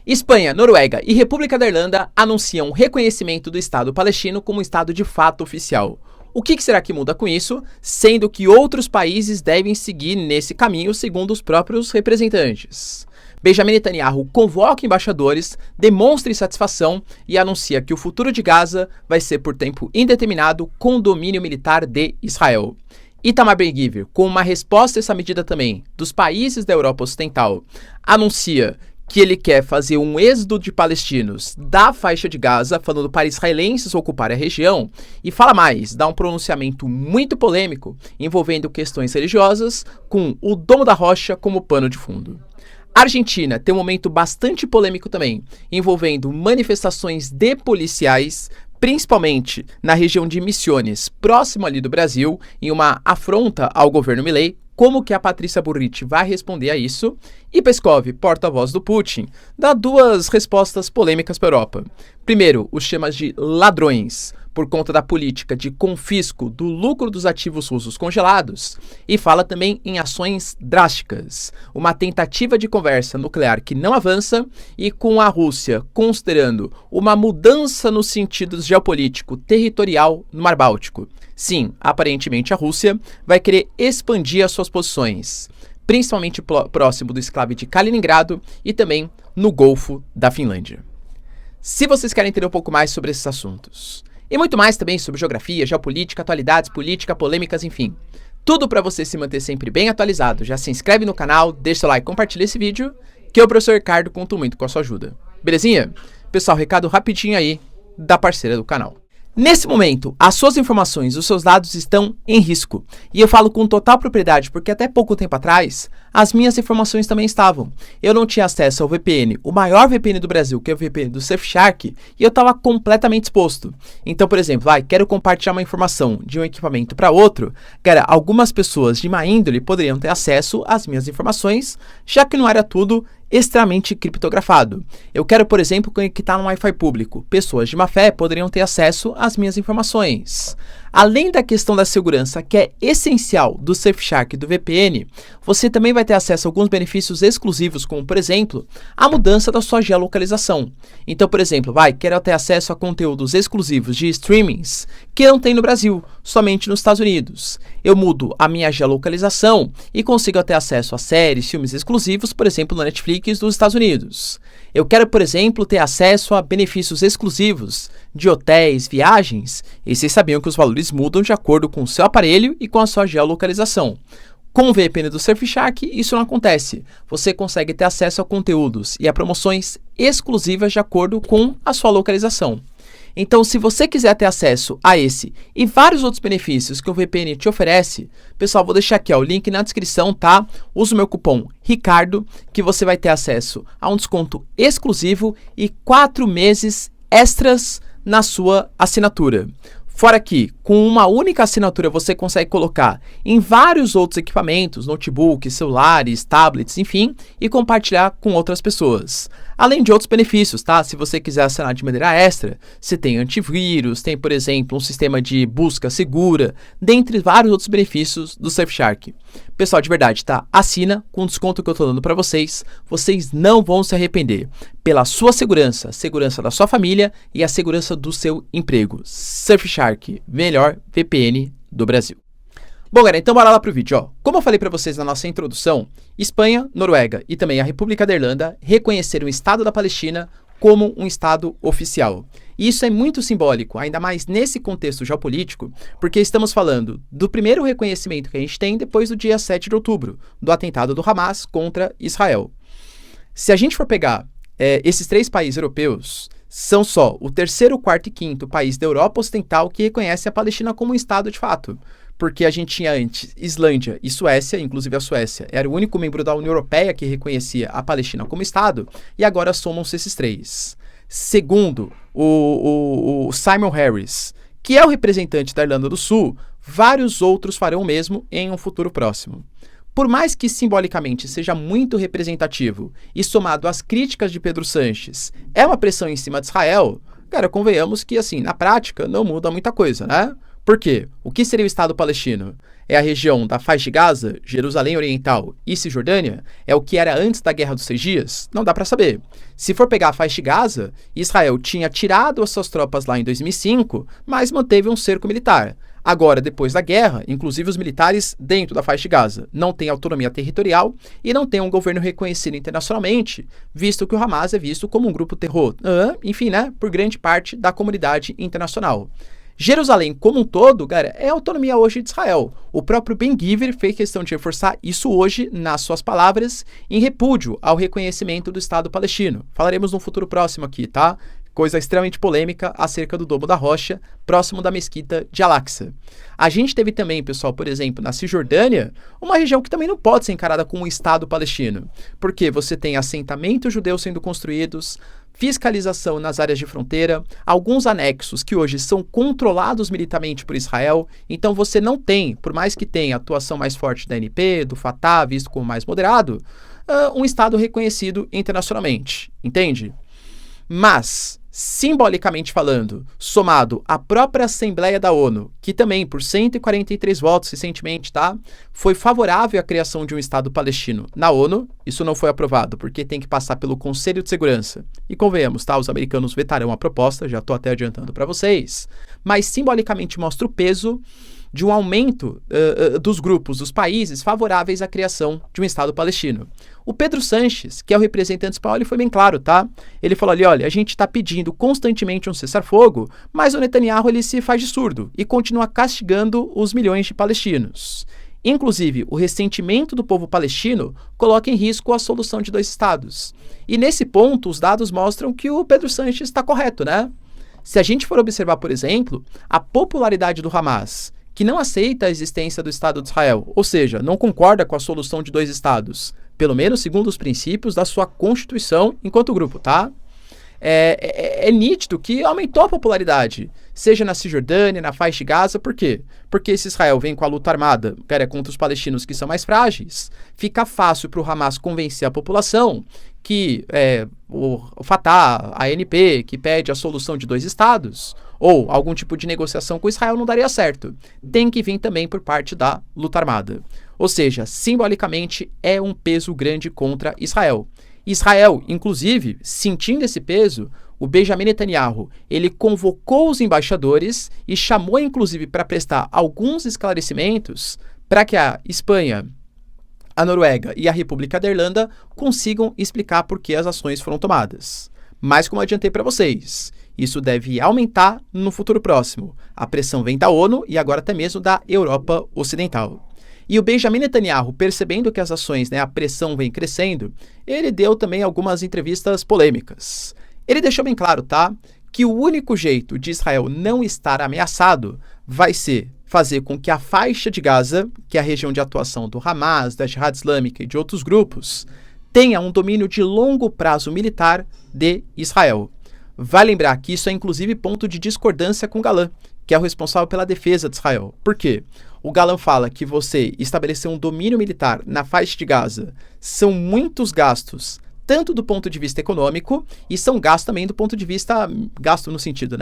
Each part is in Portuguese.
Espanha, Noruega e República da Irlanda anunciam o reconhecimento do Estado palestino como Estado de fato oficial. O que será que muda com isso, sendo que outros países devem seguir nesse caminho segundo os próprios representantes? Benjamin Netanyahu convoca embaixadores, demonstra insatisfação e anuncia que o futuro de Gaza vai ser por tempo indeterminado com domínio militar de Israel. Itamar Ben-Gvir, com uma resposta a essa medida também dos países da Europa Ocidental, anuncia que ele quer fazer um êxodo de palestinos da faixa de Gaza, falando para israelenses ocuparem a região, e fala mais, dá um pronunciamento muito polêmico envolvendo questões religiosas, com o Domo da Rocha como pano de fundo. A Argentina tem um momento bastante polêmico também, envolvendo manifestações de policiais, principalmente na região de Misiones, próximo ali do Brasil, em uma afronta ao governo Milei. Como que a Patrícia Burrich vai responder a isso? E Peskov, porta-voz do Putin, dá duas respostas polêmicas para a Europa. Primeiro, os chama de ladrões, por conta da política de confisco do lucro dos ativos russos congelados, e fala também em ações drásticas, uma tentativa de conversa nuclear que não avança e com a Rússia considerando uma mudança no sentido geopolítico territorial no Mar Báltico. Sim, aparentemente a Rússia vai querer expandir as suas posições, principalmente próximo do enclave de Kaliningrado e também no Golfo da Finlândia. Se vocês querem entender um pouco mais sobre esses assuntos, e muito mais também sobre geografia, geopolítica, atualidades, política, polêmicas, enfim, tudo para você se manter sempre bem atualizado, já se inscreve no canal, deixa seu like, compartilha esse vídeo, que o professor Ricardo conta muito com a sua ajuda. Belezinha? Pessoal, recado rapidinho aí da parceira do canal. Nesse momento, as suas informações, os seus dados estão em risco. E eu falo com total propriedade porque até pouco tempo atrás, as minhas informações também estavam. Eu não tinha acesso ao VPN, o maior VPN do Brasil, que é o VPN do Surfshark, e eu estava completamente exposto. Então, por exemplo, quero compartilhar uma informação de um equipamento para outro. Cara, algumas pessoas de má índole poderiam ter acesso às minhas informações, já que não era tudo extremamente criptografado. Eu quero, por exemplo, conectar no Wi-Fi público. Pessoas de má fé poderiam ter acesso às minhas informações. Além da questão da segurança, que é essencial do Surfshark e do VPN, você também vai ter acesso a alguns benefícios exclusivos, como, por exemplo, a mudança da sua geolocalização. Então, por exemplo, quero ter acesso a conteúdos exclusivos de streamings que não tem no Brasil, somente nos Estados Unidos. Eu mudo a minha geolocalização e consigo ter acesso a séries, filmes exclusivos, por exemplo, na Netflix dos Estados Unidos. Eu quero, por exemplo, ter acesso a benefícios exclusivos de hotéis, viagens, e vocês sabiam que os valores mudam de acordo com o seu aparelho e com a sua geolocalização. Com o VPN do Surfshark, isso não acontece. Você consegue ter acesso a conteúdos e a promoções exclusivas de acordo com a sua localização. Então, se você quiser ter acesso a esse e vários outros benefícios que o VPN te oferece, pessoal, vou deixar aqui o link na descrição, tá? Usa o meu cupom RICARDO, que você vai ter acesso a um desconto exclusivo e 4 meses extras na sua assinatura. Fora que, com uma única assinatura, você consegue colocar em vários outros equipamentos, notebooks, celulares, tablets, enfim, e compartilhar com outras pessoas. Além de outros benefícios, tá? Se você quiser assinar de maneira extra, você tem antivírus, tem, por exemplo, um sistema de busca segura, dentre vários outros benefícios do Surfshark. Pessoal, de verdade, tá? Assina com o desconto que eu tô dando para vocês não vão se arrepender. Pela sua segurança, segurança da sua família e a segurança do seu emprego. Surfshark, melhor VPN do Brasil. Bom, galera, então bora lá pro vídeo, Como eu falei para vocês na nossa introdução, Espanha, Noruega e também a República da Irlanda reconheceram o Estado da Palestina como um Estado oficial. E isso é muito simbólico, ainda mais nesse contexto geopolítico, porque estamos falando do primeiro reconhecimento que a gente tem depois do dia 7 de outubro, do atentado do Hamas contra Israel. Se a gente for pegar esses 3 países europeus, são só o 3º, 4º e 5º país da Europa Ocidental que reconhece a Palestina como um Estado de fato. Porque a gente tinha antes Islândia e Suécia, inclusive a Suécia era o único membro da União Europeia que reconhecia a Palestina como Estado, e agora somam-se esses 3. Segundo o Simon Harris, que é o representante da Irlanda do Sul, vários outros farão o mesmo em um futuro próximo. Por mais que simbolicamente seja muito representativo e somado às críticas de Pedro Sanches, é uma pressão em cima de Israel, cara, convenhamos que assim, na prática não muda muita coisa, né? Por quê? O que seria o Estado palestino? É a região da faixa de Gaza, Jerusalém Oriental e Cisjordânia? É o que era antes da Guerra dos 6 Dias? Não dá para saber. Se for pegar a faixa de Gaza, Israel tinha tirado as suas tropas lá em 2005, mas manteve um cerco militar. Agora, depois da guerra, inclusive os militares dentro da faixa de Gaza não têm autonomia territorial e não têm um governo reconhecido internacionalmente, visto que o Hamas é visto como um grupo terror, enfim, né, por grande parte da comunidade internacional. Jerusalém como um todo, cara, é a autonomia hoje de Israel. O próprio Ben-Gvir fez questão de reforçar isso hoje nas suas palavras em repúdio ao reconhecimento do Estado palestino. Falaremos no futuro próximo aqui, tá? Coisa extremamente polêmica acerca do Domo da Rocha, próximo da mesquita de Al-Aqsa. A gente teve também, pessoal, por exemplo, na Cisjordânia, uma região que também não pode ser encarada como um Estado palestino, porque você tem assentamentos judeus sendo construídos, fiscalização nas áreas de fronteira, alguns anexos que hoje são controlados militarmente por Israel, então você não tem, por mais que tenha atuação mais forte da ANP, do Fatah, visto como mais moderado, um Estado reconhecido internacionalmente, entende? Mas, simbolicamente falando, somado à própria Assembleia da ONU, que também, por 143 votos recentemente, tá, foi favorável à criação de um Estado palestino na ONU, isso não foi aprovado porque tem que passar pelo Conselho de Segurança. E convenhamos, tá, os americanos vetarão a proposta, já estou até adiantando para vocês, mas simbolicamente mostra o peso de um aumento dos grupos, dos países favoráveis à criação de um Estado palestino. O Pedro Sanches, que é o representante espanhol, ele foi bem claro, tá? Ele falou ali, olha, a gente está pedindo constantemente um cessar-fogo, mas o Netanyahu ele se faz de surdo e continua castigando os milhões de palestinos. Inclusive, o ressentimento do povo palestino coloca em risco a solução de 2 estados. E nesse ponto, os dados mostram que o Pedro Sanches está correto, né? Se a gente for observar, por exemplo, a popularidade do Hamas, que não aceita a existência do Estado de Israel, ou seja, não concorda com a solução de 2 estados, pelo menos segundo os princípios da sua Constituição enquanto grupo, tá? É nítido que aumentou a popularidade, seja na Cisjordânia, na faixa de Gaza, por quê? Porque se Israel vem com a luta armada, contra os palestinos que são mais frágeis, fica fácil para o Hamas convencer a população que o Fatah, a ANP, que pede a solução de 2 estados, ou algum tipo de negociação com Israel não daria certo. Tem que vir também por parte da luta armada. Ou seja, simbolicamente é um peso grande contra Israel. Israel, inclusive, sentindo esse peso, o Benjamin Netanyahu, ele convocou os embaixadores e chamou, inclusive, para prestar alguns esclarecimentos para que a Espanha, a Noruega e a República da Irlanda consigam explicar por que as ações foram tomadas. Mas, como eu adiantei para vocês, isso deve aumentar no futuro próximo. A pressão vem da ONU e agora até mesmo da Europa Ocidental. E o Benjamin Netanyahu, percebendo que as ações, a pressão vem crescendo, ele deu também algumas entrevistas polêmicas. Ele deixou bem claro, tá, que o único jeito de Israel não estar ameaçado vai ser fazer com que a faixa de Gaza, que é a região de atuação do Hamas, da Jihad Islâmica e de outros grupos, tenha um domínio de longo prazo militar de Israel. Vai lembrar que isso é inclusive ponto de discordância com Galan, que é o responsável pela defesa de Israel. Por quê? O Galan fala que você estabelecer um domínio militar na faixa de Gaza são muitos gastos, tanto do ponto de vista econômico, e são gastos também do ponto de vista, gasto no sentido,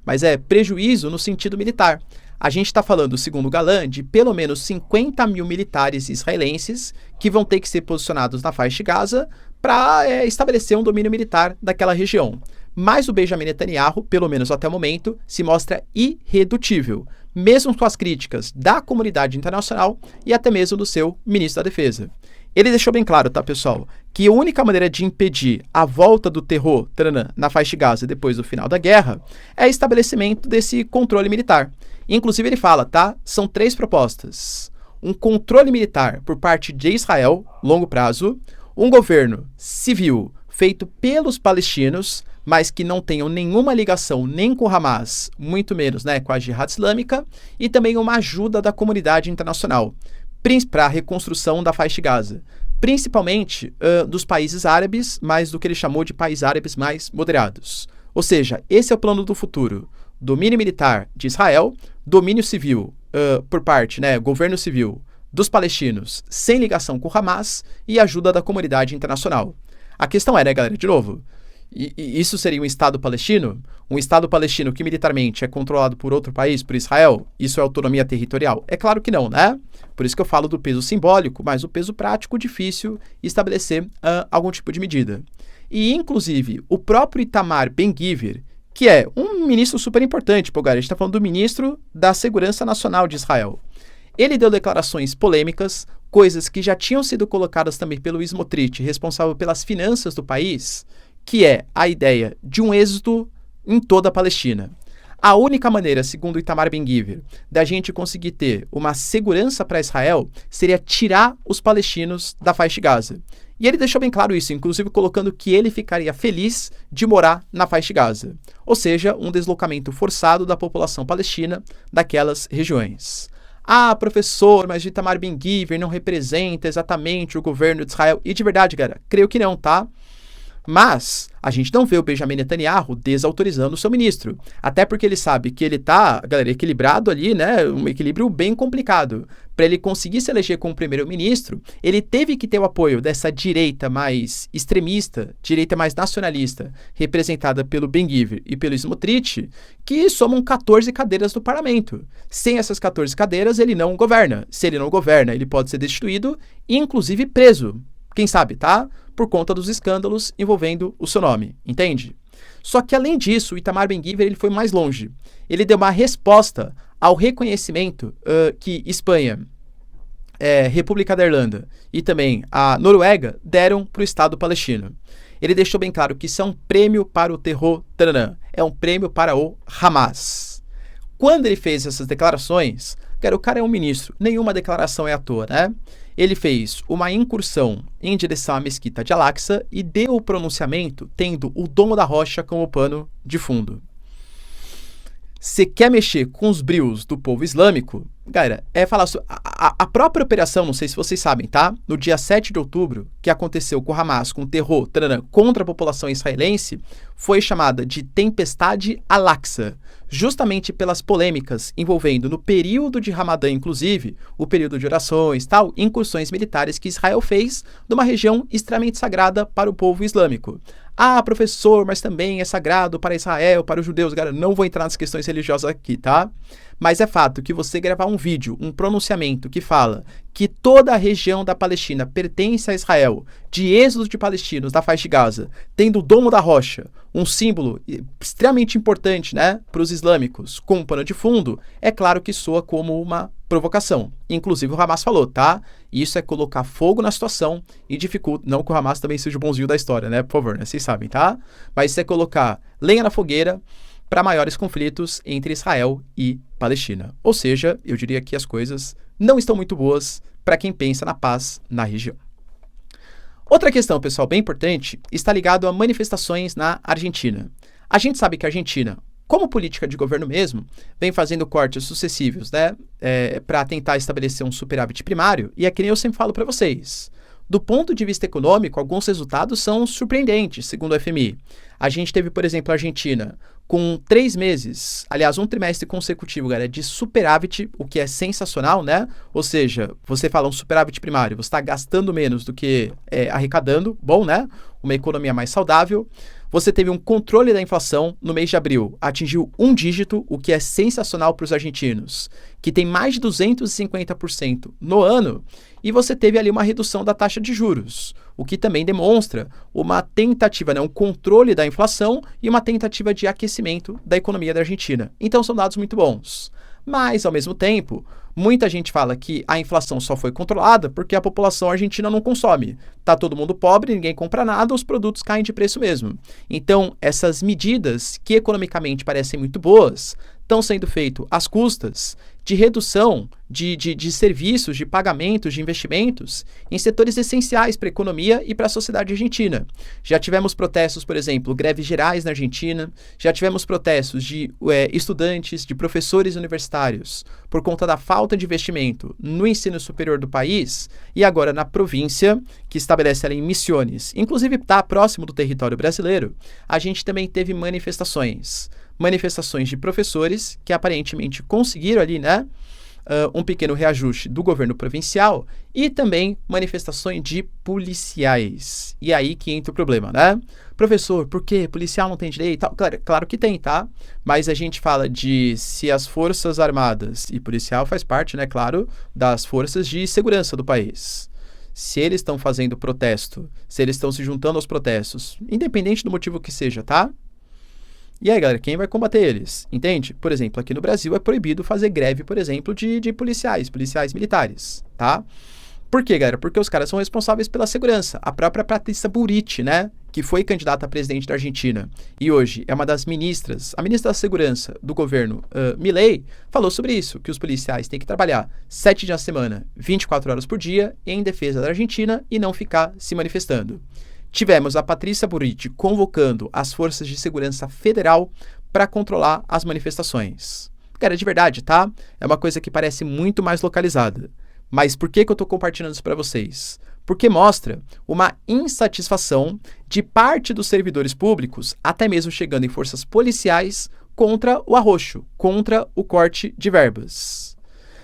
mas é prejuízo no sentido militar. A gente está falando, segundo o Galan, de pelo menos 50 mil militares israelenses que vão ter que ser posicionados na faixa de Gaza para estabelecer um domínio militar daquela região. Mas o Benjamin Netanyahu, pelo menos até o momento, se mostra irredutível, mesmo com as críticas da comunidade internacional e até mesmo do seu ministro da Defesa. Ele deixou bem claro, tá, pessoal, que a única maneira de impedir a volta do terror na faixa de Gaza depois do final da guerra é o estabelecimento desse controle militar. Inclusive ele fala, tá, são 3 propostas. Um controle militar por parte de Israel, longo prazo, um governo civil feito pelos palestinos, mas que não tenham nenhuma ligação nem com o Hamas, muito menos com a Jihad Islâmica, e também uma ajuda da comunidade internacional para a reconstrução da faixa de Gaza, principalmente dos países árabes, mas do que ele chamou de países árabes mais moderados. Ou seja, esse é o plano do futuro. Domínio militar de Israel, domínio civil por parte, governo civil dos palestinos sem ligação com o Hamas e ajuda da comunidade internacional. A questão é, galera, de novo, E isso seria um Estado palestino? Um Estado palestino que militarmente é controlado por outro país, por Israel? Isso é autonomia territorial? É claro que não, né? Por isso que eu falo do peso simbólico, mas o peso prático difícil estabelecer algum tipo de medida. E, inclusive, o próprio Itamar Ben-Gvir, que é um ministro super importante, pô, galera, a gente está falando do ministro da Segurança Nacional de Israel. Ele deu declarações polêmicas, coisas que já tinham sido colocadas também pelo Smotrich, responsável pelas finanças do país, que é a ideia de um êxodo em toda a Palestina. A única maneira, segundo Itamar Ben-Gvir, da gente conseguir ter uma segurança para Israel seria tirar os palestinos da faixa de Gaza. E ele deixou bem claro isso, inclusive colocando que ele ficaria feliz de morar na faixa de Gaza. Ou seja, um deslocamento forçado da população palestina daquelas regiões. Ah, professor, mas Itamar Ben-Gvir não representa exatamente o governo de Israel. E de verdade, galera, creio que não, tá? Mas a gente não vê o Benjamin Netanyahu desautorizando o seu ministro. Até porque ele sabe que ele tá, galera, equilibrado ali, né? Um equilíbrio bem complicado. Para ele conseguir se eleger como primeiro-ministro, ele teve que ter o apoio dessa direita mais extremista, direita mais nacionalista, representada pelo Ben-Gvir e pelo Smotrich, que somam 14 cadeiras no parlamento. Sem essas 14 cadeiras, ele não governa. Se ele não governa, ele pode ser destituído e, inclusive, preso. Quem sabe, tá? Por conta dos escândalos envolvendo o seu nome, entende? Só que, além disso, o Itamar Ben-Gvir ele foi mais longe. Ele deu uma resposta ao reconhecimento que Espanha, República da Irlanda e também a Noruega deram para o Estado palestino. Ele deixou bem claro que isso é um prêmio para o terror, é um prêmio para o Hamas. Quando ele fez essas declarações, o cara é um ministro, nenhuma declaração é à toa, né? Ele fez uma incursão em direção à mesquita de Al-Aqsa e deu o pronunciamento tendo o Domo da Rocha como pano de fundo. Você quer mexer com os brios do povo islâmico? Galera, falar sobre a própria operação, não sei se vocês sabem, tá? No dia 7 de outubro, que aconteceu com o Hamas, com o terror contra a população israelense, foi chamada de Tempestade Al-Aqsa, justamente pelas polêmicas envolvendo, no período de Ramadã, inclusive, o período de orações, tal, incursões militares que Israel fez numa região extremamente sagrada para o povo islâmico. Ah, professor, mas também é sagrado para Israel, para os judeus. Galera, não vou entrar nas questões religiosas aqui, tá? Mas é fato que você gravar um vídeo, um pronunciamento que fala que toda a região da Palestina pertence a Israel, de êxodo de palestinos da faixa de Gaza, tendo o Domo da Rocha, um símbolo extremamente importante, né, para os islâmicos, como pano de fundo, é claro que soa como uma provocação. Inclusive o Hamas falou, tá? Isso é colocar fogo na situação e dificulta, não que o Hamas também seja o bonzinho da história, né, por favor, né, vocês sabem, tá? Mas isso é colocar lenha na fogueira para maiores conflitos entre Israel e Palestina. Ou seja, eu diria que as coisas não estão muito boas para quem pensa na paz na região. Outra questão, pessoal, bem importante, está ligado a manifestações na Argentina. A gente sabe que a Argentina, como política de governo mesmo, vem fazendo cortes sucessivos, né, para tentar estabelecer um superávit primário, e é que nem eu sempre falo para vocês. Do ponto de vista econômico, alguns resultados são surpreendentes, segundo o FMI. A gente teve, por exemplo, a Argentina com 3 meses, aliás, um trimestre consecutivo, galera, de superávit, o que é sensacional, né? Ou seja, você fala um superávit primário, você está gastando menos do que arrecadando, bom, né? Uma economia mais saudável. Você teve um controle da inflação no mês de abril, atingiu 1 dígito, o que é sensacional para os argentinos, que tem mais de 250% no ano, e você teve ali uma redução da taxa de juros, o que também demonstra uma tentativa, né, um controle da inflação e uma tentativa de aquecimento da economia da Argentina. Então são dados muito bons. Mas, ao mesmo tempo, muita gente fala que a inflação só foi controlada porque a população argentina não consome. Tá todo mundo pobre, ninguém compra nada, os produtos caem de preço mesmo. Então, essas medidas que economicamente parecem muito boas estão sendo feitas às custas de redução de serviços, de pagamentos, de investimentos em setores essenciais para a economia e para a sociedade argentina. Já tivemos protestos, por exemplo, greves gerais na Argentina, já tivemos protestos de estudantes, de professores universitários, por conta da falta de investimento no ensino superior do país, e agora na província, que estabelece ali em Misiones, inclusive está próximo do território brasileiro, a gente também teve manifestações de professores que aparentemente conseguiram ali, né, um pequeno reajuste do governo provincial e também manifestações de policiais. E aí que entra o problema, né? Professor, por quê? Policial não tem direito? Claro que tem, tá? Mas a gente fala de se as forças armadas, e policial faz parte, né, claro, das forças de segurança do país. Se eles estão fazendo protesto, se eles estão se juntando aos protestos, independente do motivo que seja, tá? E aí, galera, quem vai combater eles? Entende? Por exemplo, aqui no Brasil é proibido fazer greve, por exemplo, de policiais militares, tá? Por quê, galera? Porque os caras são responsáveis pela segurança. A própria Patrícia Bullrich, né, que foi candidata a presidente da Argentina e hoje é uma das ministras, a ministra da Segurança do governo Milei, falou sobre isso, que os policiais têm que trabalhar 7 dias na semana, 24 horas por dia, em defesa da Argentina e não ficar se manifestando. Tivemos a Patrícia Bullrich convocando as forças de segurança federal para controlar as manifestações. Cara, de verdade, tá? É uma coisa que parece muito mais localizada. Mas por que eu estou compartilhando isso para vocês? Porque mostra uma insatisfação de parte dos servidores públicos, até mesmo chegando em forças policiais, contra o arroxo, contra o corte de verbas.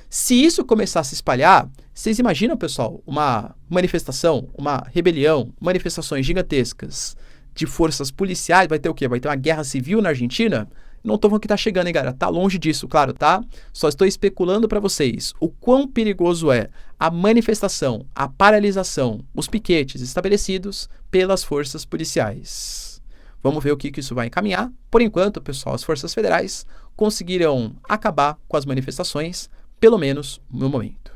Se isso começar a se espalhar, vocês imaginam, pessoal, uma manifestação, uma rebelião, manifestações gigantescas de forças policiais, vai ter o quê? Vai ter uma guerra civil na Argentina? Não estou falando que está chegando, hein, galera? Tá longe disso, claro, tá? Só estou especulando para vocês o quão perigoso é a manifestação, a paralisação, os piquetes estabelecidos pelas forças policiais. Vamos ver o que isso vai encaminhar. Por enquanto, pessoal, as forças federais conseguiram acabar com as manifestações, pelo menos no momento.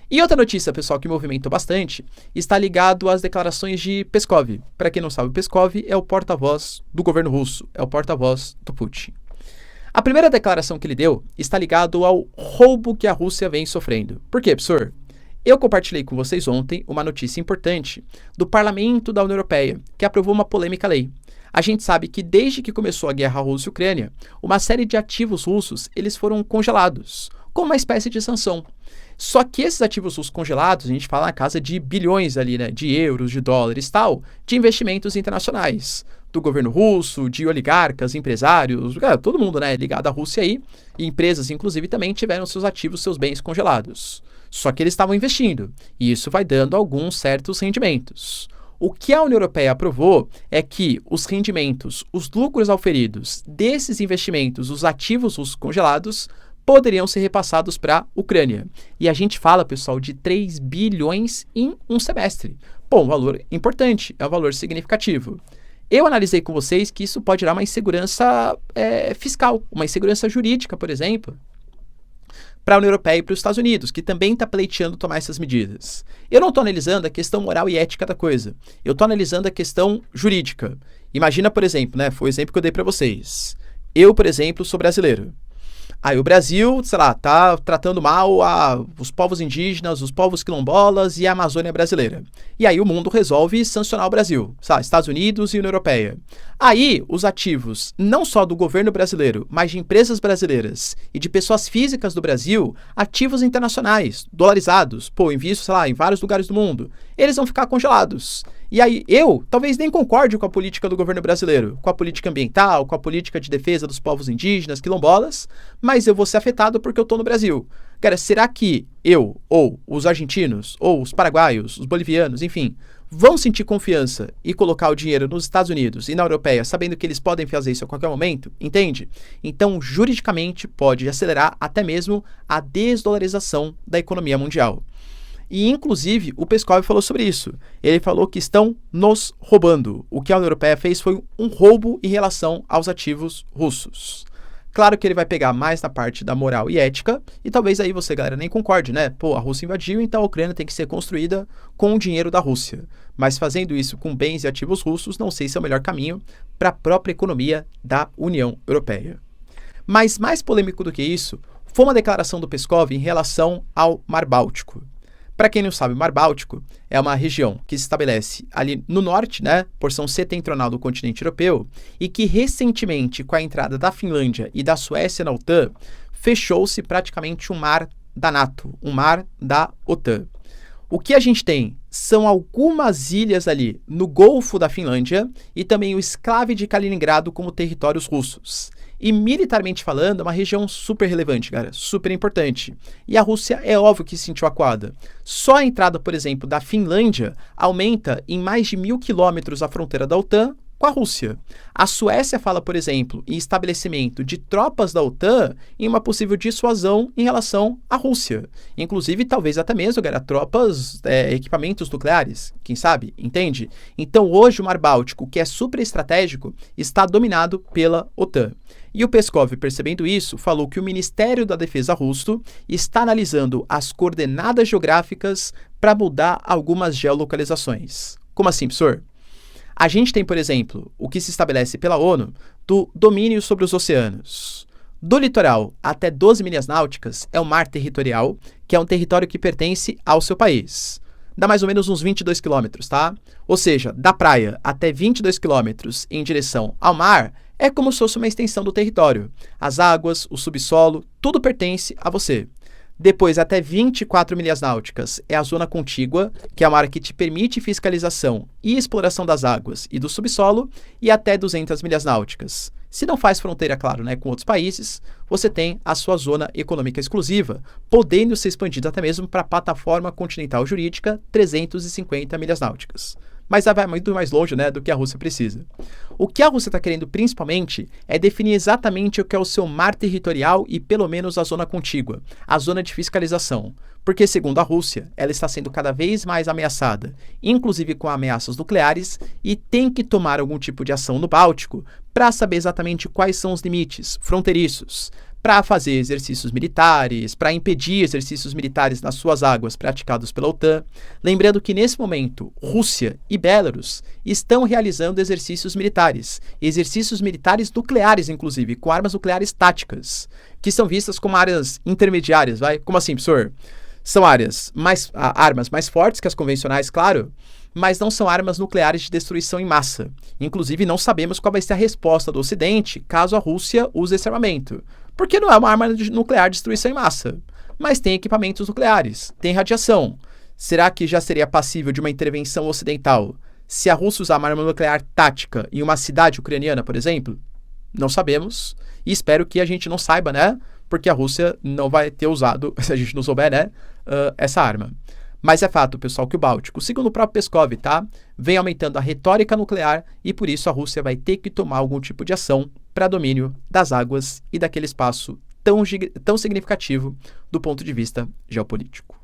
E outra notícia, pessoal, que movimentou bastante, está ligado às declarações de Peskov. Para quem não sabe, Peskov é o porta-voz do governo russo, é o porta-voz do Putin. A primeira declaração que ele deu está ligado ao roubo que a Rússia vem sofrendo. Por quê, professor? Eu compartilhei com vocês ontem uma notícia importante do Parlamento da União Europeia, que aprovou uma polêmica lei. A gente sabe que desde que começou a guerra Rússia e Ucrânia, uma série de ativos russos eles foram congelados, como uma espécie de sanção. Só que esses ativos russos congelados, a gente fala na casa de bilhões ali, né, de euros, de dólares, tal, de investimentos internacionais, do governo russo, de oligarcas, empresários, todo mundo, né, ligado à Rússia aí, e empresas, inclusive, também tiveram seus ativos, seus bens congelados. Só que eles estavam investindo, e isso vai dando alguns certos rendimentos. O que a União Europeia aprovou é que os rendimentos, os lucros auferidos desses investimentos, os ativos russos congelados, poderiam ser repassados para a Ucrânia. E a gente fala, pessoal, de 3 bilhões em um semestre. Pô, um valor importante, é um valor significativo. Eu analisei com vocês que isso pode gerar uma insegurança fiscal, uma insegurança jurídica, por exemplo, para a União Europeia e para os Estados Unidos, que também está pleiteando tomar essas medidas. Eu não estou analisando a questão moral e ética da coisa. Eu estou analisando a questão jurídica. Imagina, por exemplo, né, foi o exemplo que eu dei para vocês. Eu, por exemplo, sou brasileiro. Aí o Brasil, sei lá, tá tratando mal os povos indígenas, os povos quilombolas e a Amazônia brasileira. E aí o mundo resolve sancionar o Brasil, sabe? Estados Unidos e União Europeia. Aí os ativos, não só do governo brasileiro, mas de empresas brasileiras e de pessoas físicas do Brasil, ativos internacionais, dolarizados, invisto, sei lá, em vários lugares do mundo, eles vão ficar congelados. E aí eu talvez nem concorde com a política do governo brasileiro, com a política ambiental, com a política de defesa dos povos indígenas, quilombolas, mas eu vou ser afetado porque eu estou no Brasil. Cara, será que eu, ou os argentinos, ou os paraguaios, os bolivianos, enfim, vão sentir confiança e colocar o dinheiro nos Estados Unidos e na Europeia, sabendo que eles podem fazer isso a qualquer momento? Entende? Então, juridicamente, pode acelerar até mesmo a desdolarização da economia mundial. E, inclusive, o Peskov falou sobre isso. Ele falou que estão nos roubando. O que a União Europeia fez foi um roubo em relação aos ativos russos. Claro que ele vai pegar mais na parte da moral e ética, e talvez aí você, galera, nem concorde, né? A Rússia invadiu, então a Ucrânia tem que ser construída com o dinheiro da Rússia. Mas fazendo isso com bens e ativos russos, não sei se é o melhor caminho para a própria economia da União Europeia. Mas mais polêmico do que isso, foi uma declaração do Peskov em relação ao Mar Báltico. Para quem não sabe, o Mar Báltico é uma região que se estabelece ali no norte, né, porção setentrional do continente europeu, e que recentemente, com a entrada da Finlândia e da Suécia na OTAN, fechou-se praticamente um mar da NATO, um mar da OTAN. O que a gente tem são algumas ilhas ali no Golfo da Finlândia e também o enclave de Kaliningrado como territórios russos. E militarmente falando, é uma região super relevante, cara, super importante. E a Rússia é óbvio que se sentiu acuada. Só a entrada, por exemplo, da Finlândia aumenta em mais de 1.000 quilômetros a fronteira da OTAN com a Rússia. A Suécia fala, por exemplo, em estabelecimento de tropas da OTAN em uma possível dissuasão em relação à Rússia. Inclusive, talvez até mesmo, cara, tropas, equipamentos nucleares, quem sabe, entende? Então, hoje, o Mar Báltico, que é super estratégico, está dominado pela OTAN. E o Peskov, percebendo isso, falou que o Ministério da Defesa russo está analisando as coordenadas geográficas para mudar algumas geolocalizações. Como assim, professor? A gente tem, por exemplo, o que se estabelece pela ONU do domínio sobre os oceanos. Do litoral até 12 milhas náuticas é o mar territorial, que é um território que pertence ao seu país. Dá mais ou menos uns 22 quilômetros, tá? Ou seja, da praia até 22 quilômetros em direção ao mar é como se fosse uma extensão do território. As águas, o subsolo, tudo pertence a você. Depois, até 24 milhas náuticas é a zona contígua, que é a área que te permite fiscalização e exploração das águas e do subsolo, e até 200 milhas náuticas. Se não faz fronteira, claro, né, com outros países, você tem a sua zona econômica exclusiva, podendo ser expandida até mesmo para a plataforma continental jurídica 350 milhas náuticas. Mas vai muito mais longe, né, do que a Rússia precisa. O que a Rússia está querendo, principalmente, é definir exatamente o que é o seu mar territorial e, pelo menos, a zona contígua, a zona de fiscalização. Porque, segundo a Rússia, ela está sendo cada vez mais ameaçada, inclusive com ameaças nucleares, e tem que tomar algum tipo de ação no Báltico para saber exatamente quais são os limites fronteiriços, para fazer exercícios militares, para impedir exercícios militares nas suas águas praticados pela OTAN. Lembrando que, nesse momento, Rússia e Belarus estão realizando exercícios militares nucleares, inclusive, com armas nucleares táticas, que são vistas como áreas intermediárias, vai? Como assim, professor? São armas mais fortes que as convencionais, claro, mas não são armas nucleares de destruição em massa. Inclusive, não sabemos qual vai ser a resposta do Ocidente caso a Rússia use esse armamento. Porque não é uma arma nuclear de destruição em massa, mas tem equipamentos nucleares, tem radiação. Será que já seria passível de uma intervenção ocidental se a Rússia usar uma arma nuclear tática em uma cidade ucraniana, por exemplo? Não sabemos, e espero que a gente não saiba, né? Porque a Rússia não vai ter usado, se a gente não souber, né, essa arma. Mas é fato, pessoal, que o Báltico, segundo o próprio Peskov, tá, vem aumentando a retórica nuclear e por isso a Rússia vai ter que tomar algum tipo de ação para domínio das águas e daquele espaço tão significativo do ponto de vista geopolítico.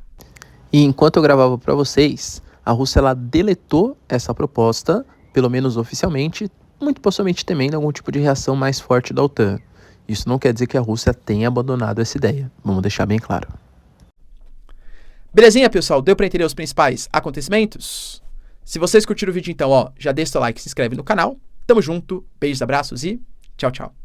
E enquanto eu gravava para vocês, a Rússia ela deletou essa proposta, pelo menos oficialmente, muito possivelmente temendo algum tipo de reação mais forte da OTAN. Isso não quer dizer que a Rússia tenha abandonado essa ideia, vamos deixar bem claro. Belezinha, pessoal? Deu para entender os principais acontecimentos? Se vocês curtiram o vídeo, então, já deixa o like, se inscreve no canal. Tamo junto, beijos, abraços e tchau, tchau.